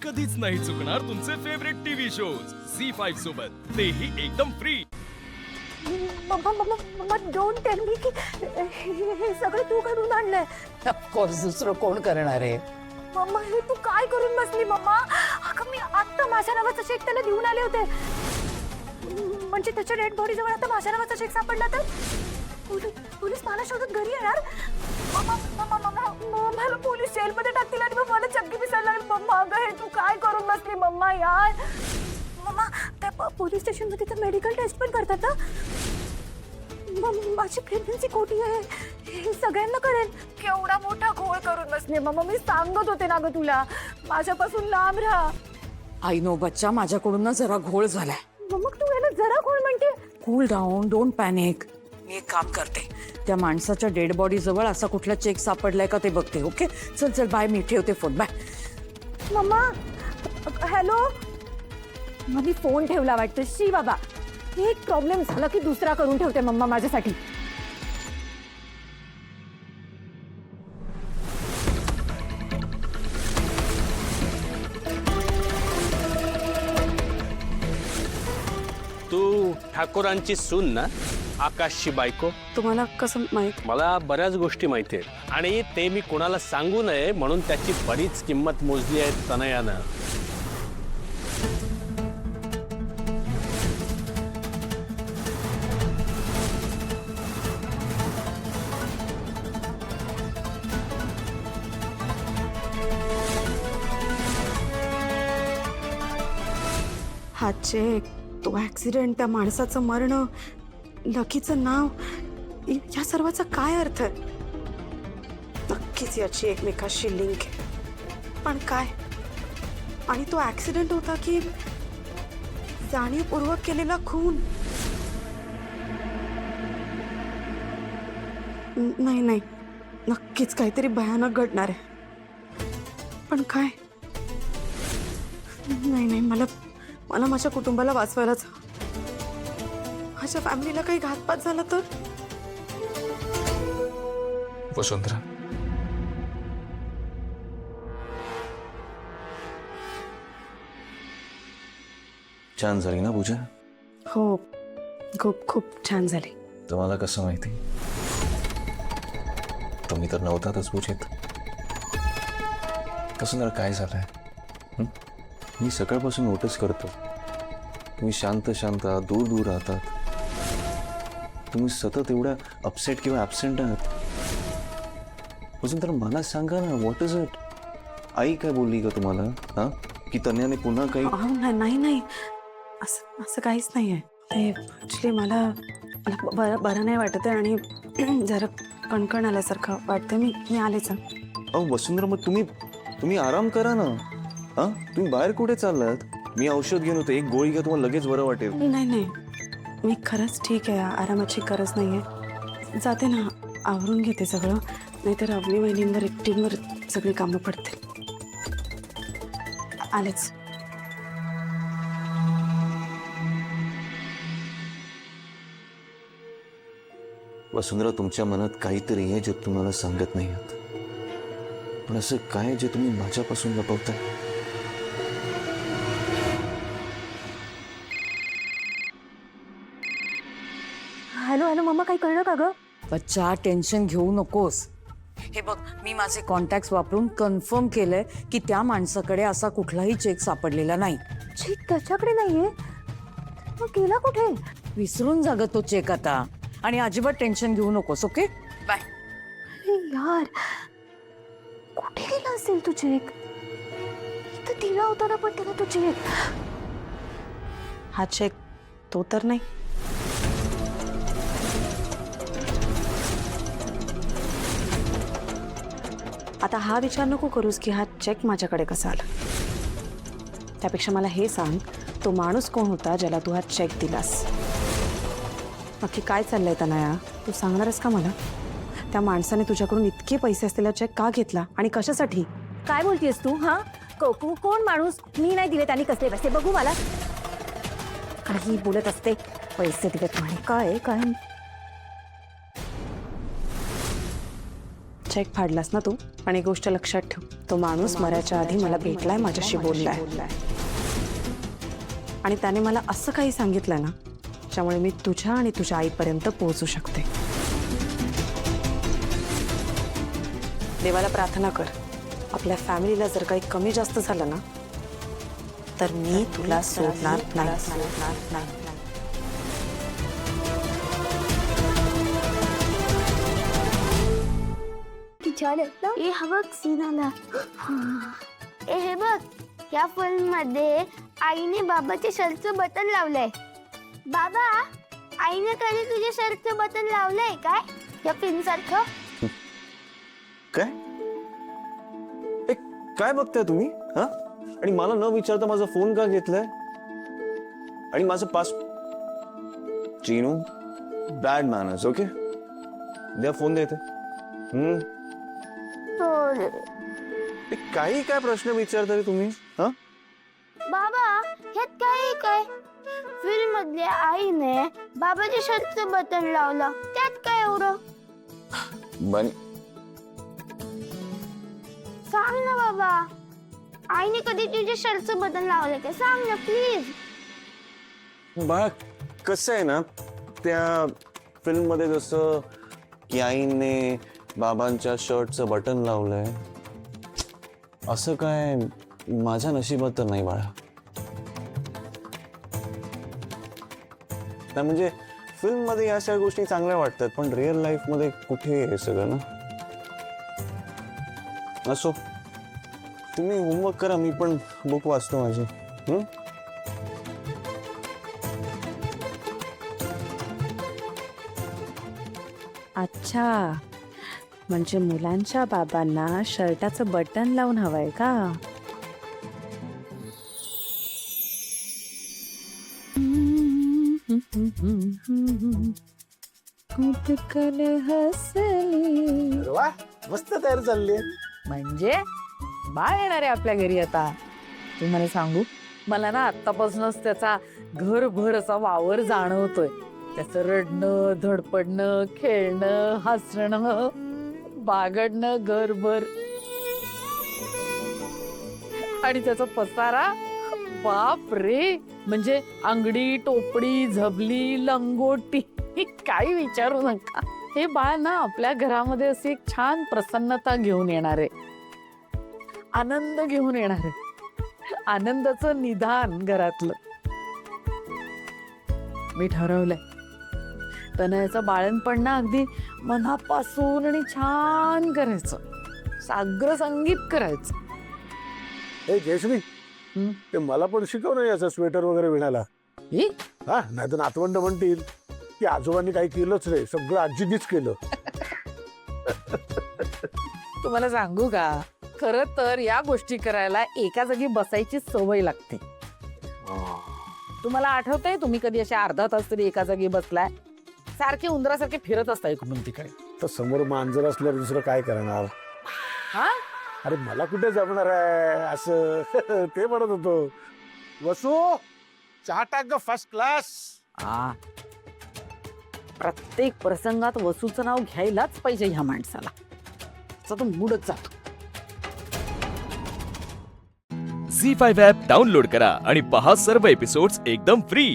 कधीच नाही चुकणार तुमचे फेवरेट टीव्ही शोज झी5 सोबत, तेही एकदम free. Mamma mamma mamma don't tell me की हे सगळं तू घडून आणलंय। ऑफकोर्स दुसरं कोण करणार आहे? मम्मा हे तू काय करून बसली मम्मा? अगं मी आत्ता माझ्या नावाचा चेक त्याला देऊन आले होते। म्हणजे त्याच्या डेड बॉडी जवळ आता माझ्या नावाचा चेक सापडला तर पोलीस मला शोधत घरी येणार। मम्मा मम्मा मम्मा मला पोलीस जेलमध्ये टाकतील आणि मग मला चक्की पिसायला लागेल। मम्मा अगं हे तू काय करून बसली मम्मा यार। मम्मा त्या पोलीस स्टेशनमध्ये तर मेडिकल टेस्ट पण करतात ना। माझी प्रेग्नन्सी खोटी आहे हे सगळ्यांना कळेल। केवढा मोठा घोळ करून बसले मम्मा, मी सांगत होते ना ग तुला माझ्यापासून लांब राहा। आय नो बच्चा, माझ्याकडून ना जरा घोळ झालाय। मग तू याला जरा घोळ म्हणते? Cool down, don't panic. मी एक काम करते, त्या माणसाच्या डेड बॉडी जवळ असा कुठला चेक सापडलाय का ते बघते। ओके चल चल बाय, मी ठेवते फोन, बाय। मम्मा हॅलो, मग मी फोन ठेवला वाटतं। शी बाबा, एक प्रॉब्लेम झाला की दुसरा करून ठेवते मम्मा माझ्यासाठी। तू ठाकूरांची सून ना, आकाशची बायको? तुम्हाला कसं माहित? मला बऱ्याच गोष्टी माहिती आहेत आणि ते मी कोणाला सांगू नये म्हणून त्याची बरीच किंमत मोजली आहे तनयानं। हा चेक, तो ऍक्सिडेंट, त्या माणसाचं मरण, लकीचं नाव, या सर्वाचा काय अर्थ आहे? नक्कीच याची एकमेकाशी लिंक आहे, पण काय? आणि तो ऍक्सिडेंट होता की जाणीवपूर्वक केलेला खून? नाही नाही, नक्कीच काहीतरी भयानक घडणार आहे, पण काय? नाही नाही, मला माझ्या कुटुंबाला वाचवायलाच, माझ्या फॅमिलीला काही घातपात झाला तर? वसुंधरा, छान झाली ना पूजा? हो, खूप खूप छान झाली। तुम्हाला कसं माहिती? तुम्ही तर नव्हतातच पूजेत। वसुंधरा काय झालंय? मी सकाळपासून नोटीस करतो, तुम्ही शांत शांत दूर दूर राहतात, तुम्ही सतत एवढ्या अपसेट किंवा ॲब्सेंट आहात। वसुंधरा मला सांगा ना, व्हॉट इज इट? आई काय बोलली का तुम्हाला? हा, की तन्याने पुन्हा काही? नाही नाही, असं काहीच नाही आहे। ते ॲक्च्युली मला बरं नाही वाटत आहे आणि जरा कणकण आल्यासारखं वाटतं। मी आलेच। अहो वसुंधरा, मग तुम्ही आराम करा ना। हा, तुम्ही बाहेर कुठे चाललात? मी औषध घेऊन होते, एक गोळी घ्या, तुम्हाला लगेच बरं वाटेल। नाही नाही, मी खरंच ठीक आहे, आरामाची गरज नाही आहे। जाते ना, आवरून घेते सगळं, नाहीतर अवनी वहिनींवर एकटींवर सगळी कामं पडते। आलेच। वसुंधरा, तुमच्या मनात काहीतरी आहे जे तुम्हाला सांगत नाही आहात, पण असं काय जे तुम्ही माझ्यापासून लपवताय? हॅलो हॅलो मम्मा, काही कळलं का ग? बच्चा टेन्शन घेऊ नकोस। हे बघ, मी माझे कॉन्टॅक्ट वापरून कन्फर्म केलंय की त्या माणसाकडे असा कुठलाही चेक सापडलेला नाही। चेक त्याच्याकडे नाहीये, मग गेला कुठे? विसरून जा ग तो चेक आता, आणि अजिबात टेन्शन घेऊ नकोस। Okay bye. अरे यार, कुठे गेला असेल तो चेक? इथं दिला होता ना पण त्याला तो चेक। हा चेक तो तर नाही? आता हा विचार नको करूस की हा चेक माझ्याकडे कसा आला। त्यापेक्षा मला हे सांग, तो माणूस कोण होता ज्याला तू हा चेक दिलास? नक्की काय चाललंय तनया? तू सांगणारस का मला? त्या माणसाने तुझ्याकडून इतके पैसे असलेला चेक का घेतला आणि कशासाठी? काय बोलतेस तू? हा, कोण माणूस? मी नाही दिले त्यांनी कसले पैसे? बघू मला। काही बोलत असते, पैसे दिलेत म्हणे। काय काय चेक फाडलास ना तू, आणि गोष्ट लक्षात ठेव, तो माणूस मरायच्या आधी मला भेटलाय, माझ्याशी बोललाय आणि त्याने मला असं काही सांगितलं ना ज्यामुळे मी तुझ्या आणि तुझ्या आईपर्यंत पोहोचू शकते. देवाला प्रार्थना कर, आपल्या फॅमिलीला जर काही कमी जास्त झालं ना तर मी तुला सोडणार नाही. छान आहेत ना. ए हा बघ सीन आला. ए हे बघ, या फिल्म मध्ये आईने बाबाच्या शर्टचं बटन लावलंय. बाबा, आईने कधी तुझ्या शर्टचं बटन लावलंय काय या फिल्म सारखं? काय काय बघताय तुम्ही? हा, आणि मला न विचारता माझा फोन का घेतलाय? आणि माझं pass Chinu bad manners. Okay, द्या फोन देते. काही काय प्रश्न विचारता रे तुम्ही? हा बाबा, ह्यात काय फिल्म मधल्या आईने बाबाच्या शर्टचं बटन लावलं, त्यात काय एवढं? बनी सांग ना बाबा, आईने कधी तुझ्या शर्टचं बटन लावलं का? सांग ना प्लीज. बाळा, कसं आहे ना, त्या फिल्म मध्ये जसं की आईने बाबांच्या शर्टचं बटन लावलंय, असं काय माझ्या नशिबात तर नाही बाळा. नाही म्हणजे फिल्म मध्ये या सगळ्या गोष्टी चांगल्या वाटतात, पण रिअल लाईफ मध्ये कुठे हे सगळं ना. असो, तुम्ही होमवर्क करा, मी पण बुक वाचतो माझी. अच्छा, म्हणजे मुलांच्या बाबांना शर्टाचं बटन लावून हवंय का? वा, मस्त तयारी चालली. म्हणजे बाळ येणार आहे आपल्या घरी आता. तुम्हाला सांगू, मला ना आत्तापासूनच त्याचा घरभर असा वावर जाणवतोय. त्याचं रडणं, धडपडणं, खेळणं, हसणं, बागडणं घरभर. आणि त्याचा पसारा, बाप रे, म्हणजे अंगडी, टोपडी, झबली, लंगोटी, काही विचारू नका. हे बाळ ना आपल्या घरामध्ये अशी एक छान प्रसन्नता घेऊन येणार आहे, आनंद घेऊन येणार आहे, आनंदाचं निधान घरातलं. मी ठरवलंय, तनयाचं बाळणपण ना अगदी मनापासून आणि छान करायचं, साग्र संगीत करायचं. ए जयश्री, ते मला पण शिकव ना याचं स्वेटर वगैरे विणायला. हा, नाही तर नातवंड म्हणतील की आजोबांनी काही केलंच नाही, सगळं आजीनीच केलं. तुम्हाला सांगू का, खरं तर या गोष्टी करायला एका जागी बसायची सवय लागते. तुम्हाला आठवतंय, तुम्ही कधी अशा अर्धा तास तरी एका जागी बसलाय? सारखे उंदरासारखे फिरत असताय इकडून तिकडे. तर समोर मांजर असल्यावर दुसरं काय करणार? हा, अरे मला कुठे जमणार आहे असं. ते म्हणत होतो. वसू, चहा टाक ग फर्स्ट क्लास. प्रत्येक प्रसंगात वसूचं नाव घ्यायलाच पाहिजे ह्या माणसाला. तो मूडच जातो. झी5 ॲप डाउनलोड करा आणि पहा सर्व एपिसोड्स एकदम फ्री.